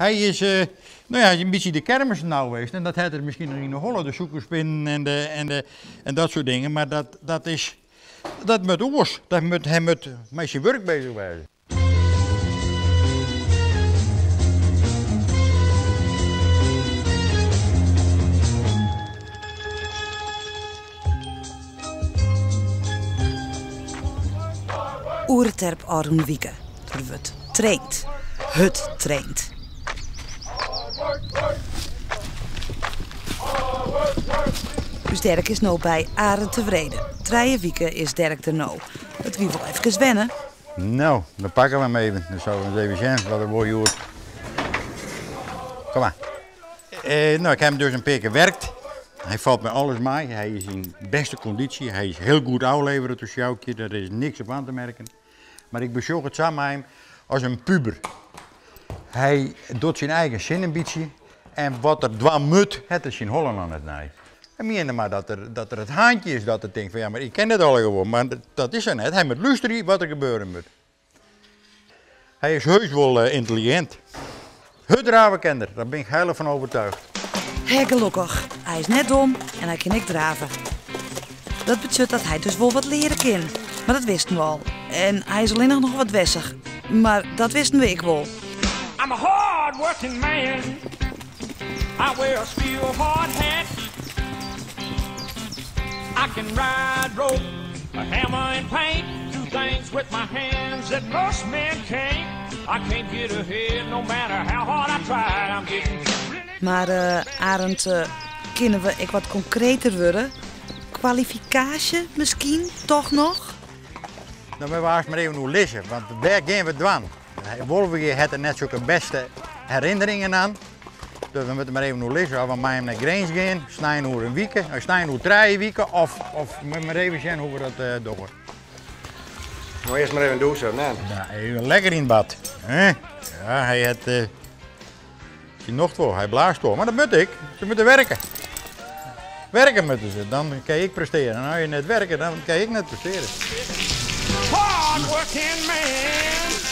Hij is nou ja, een beetje de kermis nou geweest. En dat had er misschien nog in de holle, de zoekerspin en dat soort dingen. Maar dat moet oors. Hij moet met zijn werk bezig zijn. Oerterp Arun Wieke. Er wordt traint. Het traint. Dus Dirk is nou bij Arend tevreden. 3 weken is Dirk er nou. Het wie wel even wennen. Nou, dan pakken we hem even. Dan zouden we eens even zien wat er mooi hoort. Kom maar. Nou, ik heb hem dus een paar keer gewerkt. Hij valt met alles mee. Hij is in beste conditie. Hij is heel goed afleveren tussen jou. Daar is niks op aan te merken. Maar ik bezocht het samen met hem als een puber. Hij doet zijn eigen zin een beetje. En wat er dwam moet, het is in Holland aan het naaien. En meende maar dat er het haantje is dat het denkt van ja, maar ik ken het al gewoon. Maar dat is er net. Hij moet luisteren wat er gebeuren moet. Hij is heus wel intelligent. Het ravenkender, daar ben ik heilig van overtuigd. Hij gelukkig. Hij is net dom en hij kan ik draven. Dat betekent dat hij dus wel wat leren kan. Maar dat wisten we al. En hij is alleen nog wat wessig. Maar dat wisten we ik wel. I'm a hard-working man. I wear a steel hard hat. I can ride rope, a hammer and paint. Do things with my hands that most men can't. I can't get ahead no matter how hard I try. I'm getting... Maar Arend, kunnen we wat concreter worden? Kwalificatie misschien, toch nog? Dan moeten we eerst maar even hoe lezen, want daar gaan we dwan. Wolverje had er net zulke beste herinneringen aan. Dus we moeten maar even hoe lezen. Als we met hem naar Grains gaan, snijden hoe een week, snijden hoe 3 weken, of maar even zien hoe we dat doen. Nou, eerst maar even douchen, nee. Ja, even lekker in het bad. Ja, hij had... je nog wel, hij blaast wel, maar dat moet ik. Ze moeten werken. Werken moeten ze, dan kan ik presteren. En als je net werken, dan kan ik net presteren. Hard-working man.